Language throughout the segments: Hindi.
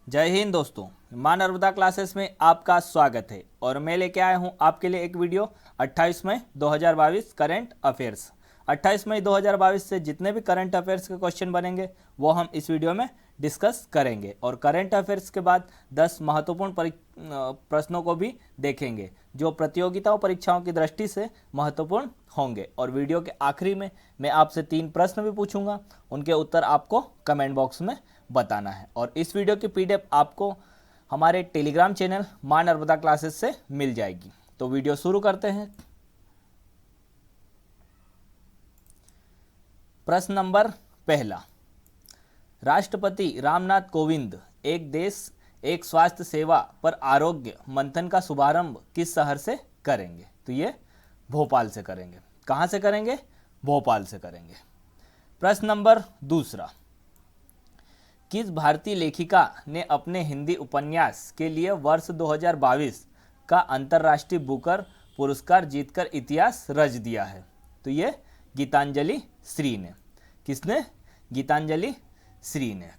जय हिंद दोस्तों। मां नर्मदा क्लासेस में आपका स्वागत है और मैं लेके आया हूं आपके लिए एक वीडियो 28 मई 2022 करंट अफेयर्स। 28 मई 2022 से जितने भी करंट अफेयर्स के क्वेश्चन बनेंगे वो हम इस वीडियो में डिस्कस करेंगे और करंट अफेयर्स के बाद 10 महत्वपूर्ण प्रश्नों को भी देखेंगे जो प्रतियोगिताओं परीक्षाओं की दृष्टि से महत्वपूर्ण होंगे। और वीडियो के आखिरी में मैं आपसे 3 प्रश्न भी पूछूंगा, उनके उत्तर आपको कमेंट बॉक्स में बताना है। और इस वीडियो की पीडीएफ आपको हमारे टेलीग्राम चैनल मां नर्मदा क्लासेस से मिल जाएगी। तो वीडियो शुरू करते हैं। प्रश्न नंबर पहला, राष्ट्रपति रामनाथ कोविंद एक देश एक स्वास्थ्य सेवा पर आरोग्य मंथन का शुभारंभ किस शहर से करेंगे? तो ये भोपाल से करेंगे। कहां से करेंगे? भोपाल से करेंगे। प्रश्न नंबर दूसरा, किस भारतीय लेखिका ने अपने हिंदी उपन्यास के लिए वर्ष 2022 का अंतर्राष्ट्रीय बुकर पुरस्कार जीतकर इतिहास रच दिया है? तो ये गीतांजलि श्री ने। किसने? गीतांजलि श्री ने।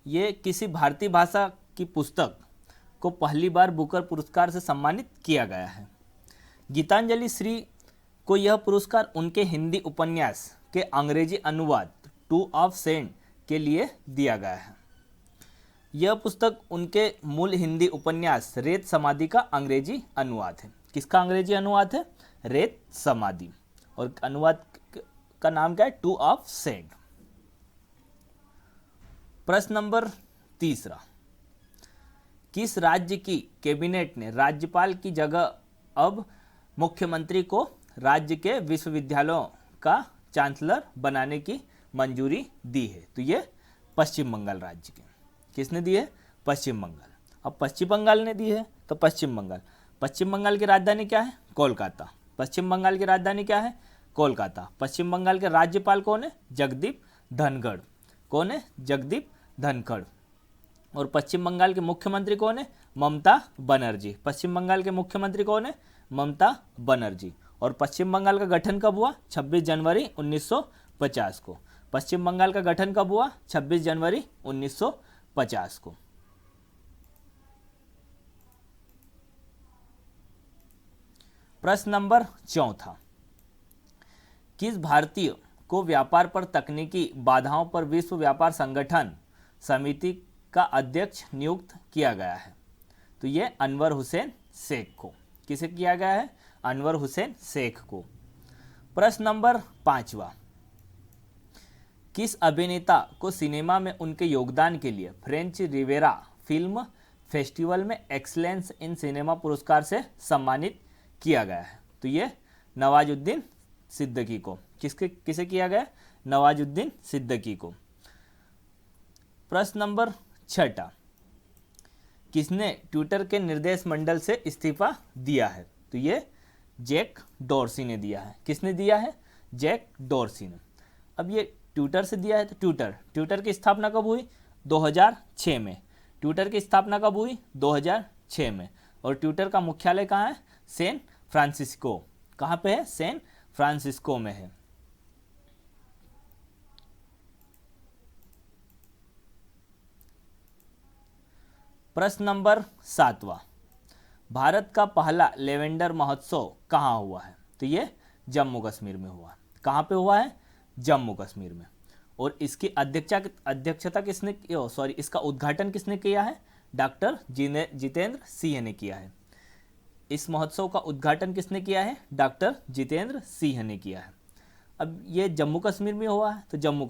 ये किसी भारतीय भाषा की पुस्तक को पहली बार बुकर पुरस्कार से सम्मानित किया गया है। गीतांजलि श्री को यह पुरस्कार उनके हिंदी उपन्यास के अंग्रेजी अनुवाद टू ऑफ सेंट के लिए दिया गया है। यह पुस्तक उनके मूल हिंदी उपन्यास रेत समाधि का अंग्रेजी अनुवाद है। किसका अंग्रेजी अनुवाद है? रेत समाधि। और अनुवाद का नाम क्या है? Two of cent. प्रश्न नंबर तीसरा, किस राज्य की कैबिनेट ने राज्यपाल की जगह अब मुख्यमंत्री को राज्य के विश्वविद्यालयों का चांसलर बनाने की मंजूरी दी है? तो ये पश्चिम बंगाल राज्य के। किसने दी है? पश्चिम बंगाल। अब पश्चिम बंगाल ने दी है तो पश्चिम बंगाल। पश्चिम बंगाल की राजधानी क्या है? कोलकाता। पश्चिम बंगाल की राजधानी क्या है? कोलकाता। पश्चिम बंगाल के राज्यपाल कौन है? जगदीप धनखड़। कौन है? जगदीप धनखड़। और पश्चिम बंगाल के मुख्यमंत्री कौन है? ममता बनर्जी। पश्चिम बंगाल के मुख्यमंत्री कौन है? ममता बनर्जी। और पश्चिम बंगाल का गठन कब हुआ? 26 जनवरी 1950 को। पश्चिम बंगाल का गठन कब हुआ? 26 जनवरी 1950 को। प्रश्न नंबर चौथा, किस भारतीय को व्यापार पर तकनीकी बाधाओं पर विश्व व्यापार संगठन समिति का अध्यक्ष नियुक्त किया गया है? तो ये अनवर हुसैन शेख को। किसे किया गया है? अनवर हुसैन शेख को। प्रश्न नंबर पांचवा, किस अभिनेता को सिनेमा में उनके योगदान के लिए फ्रेंच रिवेरा फिल्म फेस्टिवल में एक्सीलेंस इन सिनेमा पुरस्कार से सम्मानित किया गया है? तो ये नवाजुद्दीन सिद्दीकी को। किसे किया गया? नवाजुद्दीन सिद्दीकी को। प्रश्न नंबर छठा, किसने ट्विटर के निर्देश मंडल से इस्तीफा दिया है? तो ये जैक डोर्सी ने दिया है। किसने दिया है? जैक डोर्सी ने। अब ये ट्विटर से दिया है तो ट्विटर की स्थापना कब हुई? 2006 में। ट्विटर की स्थापना कब हुई? 2006 में। और ट्विटर का मुख्यालय कहाँ है? San Francisco. कहाँ पे है? सैन फ्रांसिस्को में है। प्रश्न नंबर सातवां, भारत का पहला लेवेंडर महोत्सव कहाँ हुआ है? तो ये जम्मू कश्मीर में हुआ। कहाँ पे हुआ है? जम्मू कश्मीर में। और इसकी अध्यक्षता किसने, इसका उद्घाटन किसने किया है? डॉक्टर जितेंद्र सिंह ने किया है। इस महोत्सव का उद्घाटन किसने किया है? डॉक्टर जितेंद्र सिंह ने किया है। अब ये जम्मू कश्मीर में हुआ है तो जम्मू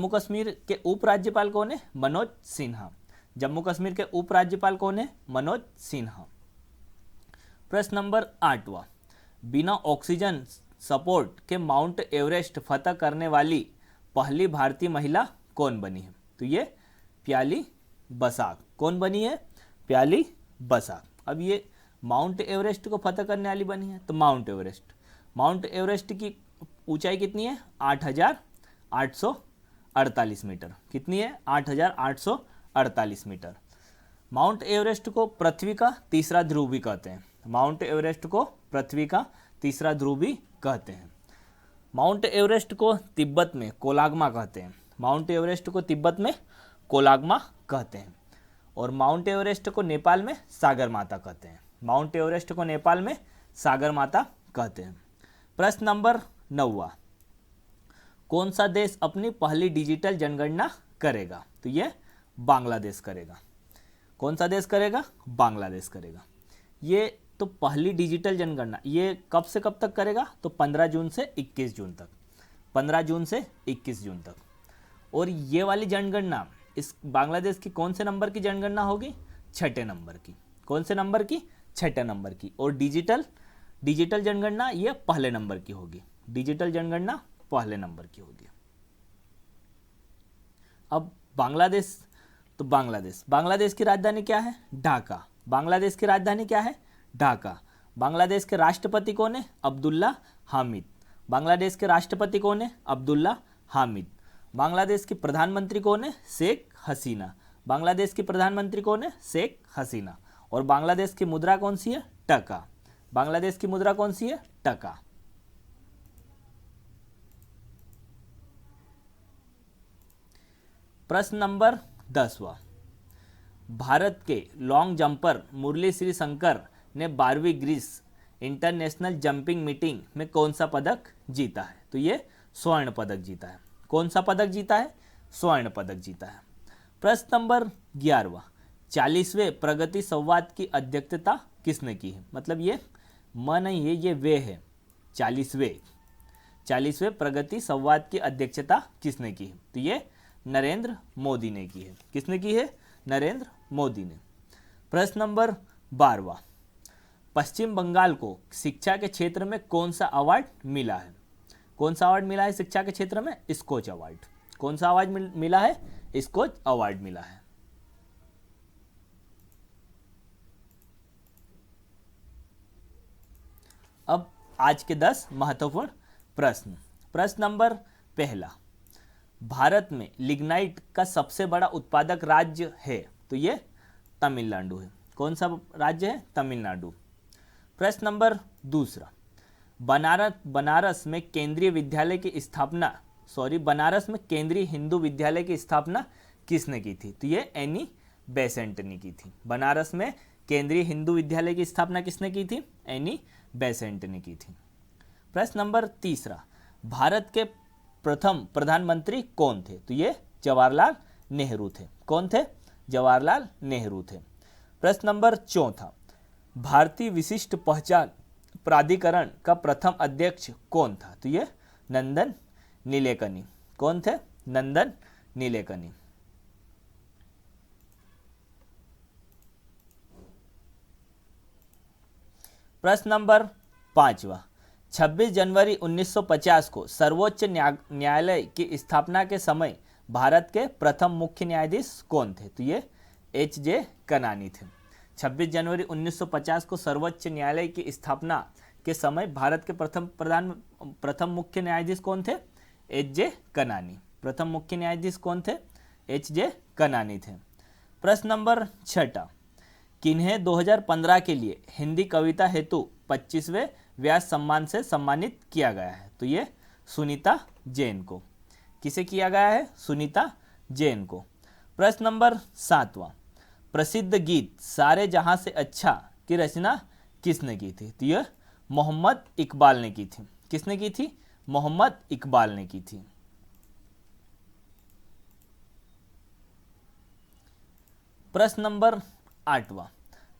कश्मीर के उपराज्यपाल कौन है? मनोज सिन्हा। जम्मू कश्मीर के उपराज्यपाल कौन है? मनोज सिन्हा। प्रश्न नंबर आठवां, बिना ऑक्सीजन सपोर्ट के माउंट एवरेस्ट फतह करने वाली पहली भारतीय महिला कौन बनी है? तो ये प्याली बसाक। कौन बनी है? प्याली बसाक। अब ये माउंट एवरेस्ट को फतह करने वाली बनी है तो माउंट एवरेस्ट की ऊंचाई कितनी है? 8,848 मीटर। कितनी है? 8,848 मीटर। माउंट एवरेस्ट को पृथ्वी का तीसरा ध्रुव भी कहते हैं। माउंट एवरेस्ट को पृथ्वी का तीसरा ध्रुव भी कहते हैं। माउंट एवरेस्ट को तिब्बत में कोलागमा कहते हैं। माउंट एवरेस्ट को तिब्बत में कोलागमा कहते हैं। और माउंट एवरेस्ट को नेपाल में सागर माता कहते हैं। माउंट एवरेस्ट को नेपाल में सागर माता कहते हैं। प्रश्न नंबर 9, कौन सा देश अपनी पहली डिजिटल जनगणना करेगा? तो ये बांग्लादेश करेगा। कौन सा देश करेगा? बांग्लादेश करेगा। ये तो पहली डिजिटल जनगणना ये कब से कब तक करेगा? तो 15 जून से 21 जून तक। 15 जून से 21 जून तक। और ये वाली जनगणना इस बांग्लादेश की कौन से नंबर की जनगणना होगी? 6ठे नंबर की। कौन से नंबर की? 6ठे नंबर की। और डिजिटल जनगणना ये पहले नंबर की होगी। डिजिटल जनगणना पहले नंबर की होगी। अब बांग्लादेश, तो बांग्लादेश की राजधानी क्या है? ढाका। बांग्लादेश की राजधानी क्या है? ढाका। बांग्लादेश के राष्ट्रपति कौन है? अब्दुल्ला हामिद। बांग्लादेश के राष्ट्रपति कौन है? अब्दुल्ला हामिद। बांग्लादेश की प्रधानमंत्री कौन है? शेख हसीना। बांग्लादेश की प्रधानमंत्री कौन है? शेख हसीना। और बांग्लादेश की मुद्रा कौन सी है? टका। बांग्लादेश की मुद्रा कौन सी है? टका। प्रश्न नंबर 10, भारत के लॉन्ग जंपर मुरली श्री शंकर ने 12वीं ग्रीस इंटरनेशनल जंपिंग मीटिंग में कौन सा पदक जीता है? तो ये स्वर्ण पदक जीता है। कौन सा पदक जीता है? स्वर्ण पदक जीता है। प्रश्न नंबर 11, 40वें प्रगति संवाद की अध्यक्षता किसने की है? मतलब ये म नहीं है, ये वे है। 40वें प्रगति संवाद की अध्यक्षता किसने की है? तो ये नरेंद्र मोदी ने की है। किसने की है? नरेंद्र मोदी ने। प्रश्न नंबर 12, पश्चिम बंगाल को शिक्षा के क्षेत्र में कौन सा अवार्ड मिला है? कौन सा अवार्ड मिला है शिक्षा के क्षेत्र में? स्कोच अवार्ड। कौन सा अवार्ड मिला है? स्कोच अवार्ड मिला है। अब आज के 10 महत्वपूर्ण प्रश्न। प्रश्न नंबर 1, भारत में लिग्नाइट का सबसे बड़ा उत्पादक राज्य है? तो ये तमिलनाडु है। कौन सा राज्य है? तमिलनाडु। प्रश्न नंबर 2, बनारस में केंद्रीय हिंदू विद्यालय की स्थापना किसने की थी? तो ये एनी बेसेंट ने की थी। बनारस में केंद्रीय हिंदू विद्यालय की स्थापना किसने की थी? एनी बेसेंट ने की थी। प्रश्न नंबर 3, भारत के प्रथम प्रधानमंत्री कौन थे? तो ये जवाहरलाल नेहरू थे। कौन थे? जवाहरलाल नेहरू थे। प्रश्न नंबर 4, भारतीय विशिष्ट पहचान प्राधिकरण का प्रथम अध्यक्ष कौन था? तो ये नंदन नीलेकनी। कौन थे? नंदन नीलेकनी। प्रश्न नंबर 5, 26 जनवरी 1950 को सर्वोच्च न्यायालय की स्थापना के समय भारत के प्रथम मुख्य न्यायाधीश कौन थे? तो ये H.J. कनानी थे। 26 जनवरी 1950 को सर्वोच्च न्यायालय की स्थापना के समय भारत के प्रथम मुख्य न्यायाधीश कौन थे? H.J. कनानी। प्रथम मुख्य न्यायाधीश कौन थे? H.J. कनानी थे। प्रश्न नंबर 6, किन्हें 2015 के लिए हिंदी कविता हेतु 25वें व्यास सम्मान से सम्मानित किया गया है? तो ये सुनीता जैन को। किसे किया गया है? सुनीता जैन को। प्रश्न नंबर 7, प्रसिद्ध गीत सारे जहां से अच्छा की रचना किसने की थी? तो यह मोहम्मद इकबाल ने की थी। किसने की थी? मोहम्मद इकबाल ने की थी। प्रश्न नंबर 8,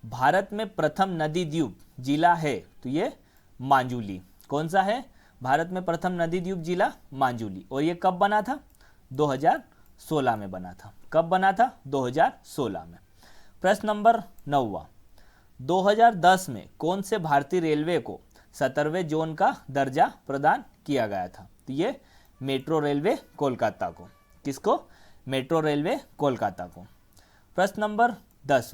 भारत में प्रथम नदी द्वीप जिला है? तो ये मांजुली। कौन सा है? भारत में प्रथम नदी द्वीप जिला मांजुली। और ये कब बना था? 2016 में बना था। कब बना था? 2016 में। प्रश्न नंबर 9, 2010 में कौन से भारतीय रेलवे को 17वें जोन का दर्जा प्रदान किया गया था? तो ये मेट्रो रेलवे कोलकाता को। किसको? मेट्रो रेलवे कोलकाता को। प्रश्न नंबर 10,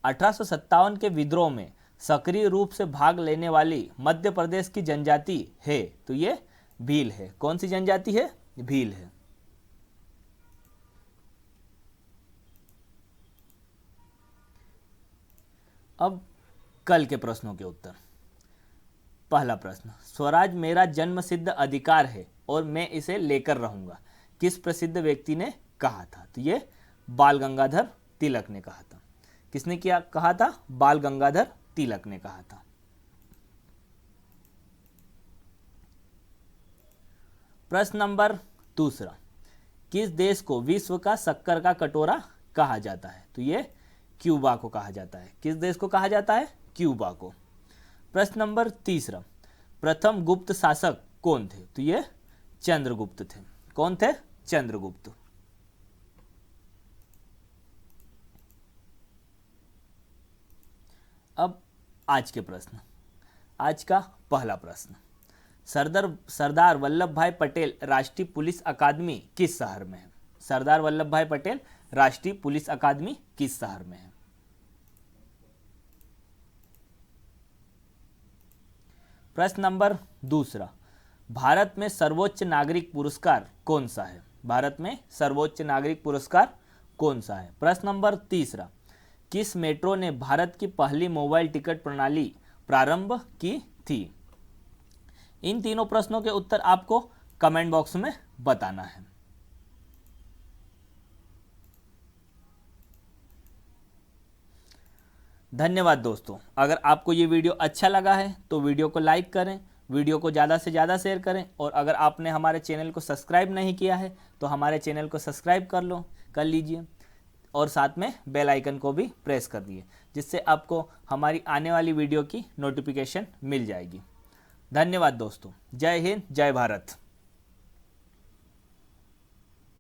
1857 के विद्रोह में सक्रिय रूप से भाग लेने वाली मध्य प्रदेश की जनजाति है? तो ये भील है। कौन सी जनजाति है? भील है। अब कल के प्रश्नों के उत्तर। पहला प्रश्न, स्वराज मेरा जन्मसिद्ध अधिकार है और मैं इसे लेकर रहूंगा, किस प्रसिद्ध व्यक्ति ने कहा था? तो ये बाल गंगाधर तिलक ने कहा था। किसने किया कहा था? बाल गंगाधर तिलक ने कहा था। प्रश्न नंबर दूसरा, किस देश को विश्व का शक्कर का कटोरा कहा जाता है? तो ये क्यूबा को कहा जाता है। किस देश को कहा जाता है? क्यूबा को। प्रश्न नंबर तीसरा, प्रथम गुप्त शासक कौन थे? तो ये चंद्रगुप्त थे। कौन थे? चंद्रगुप्त। अब आज के प्रश्न। आज का पहला प्रश्न, सरदार वल्लभ भाई पटेल राष्ट्रीय पुलिस अकादमी किस शहर में है? सरदार वल्लभ भाई पटेल राष्ट्रीय पुलिस अकादमी किस शहर में है? प्रश्न नंबर दूसरा, भारत में सर्वोच्च नागरिक पुरस्कार कौन सा है? भारत में सर्वोच्च नागरिक पुरस्कार कौन सा है? प्रश्न नंबर तीसरा, किस मेट्रो ने भारत की पहली मोबाइल टिकट प्रणाली प्रारंभ की थी? इन तीनों प्रश्नों के उत्तर आपको कमेंट बॉक्स में बताना है। धन्यवाद दोस्तों। अगर आपको ये वीडियो अच्छा लगा है तो वीडियो को लाइक करें, वीडियो को ज़्यादा से ज़्यादा शेयर करें, और अगर आपने हमारे चैनल को सब्सक्राइब नहीं किया है तो हमारे चैनल को सब्सक्राइब कर लीजिए, और साथ में बेल आइकन को भी प्रेस कर दिए, जिससे आपको हमारी आने वाली वीडियो की नोटिफिकेशन मिल जाएगी। धन्यवाद दोस्तों। जय हिंद, जय भारत।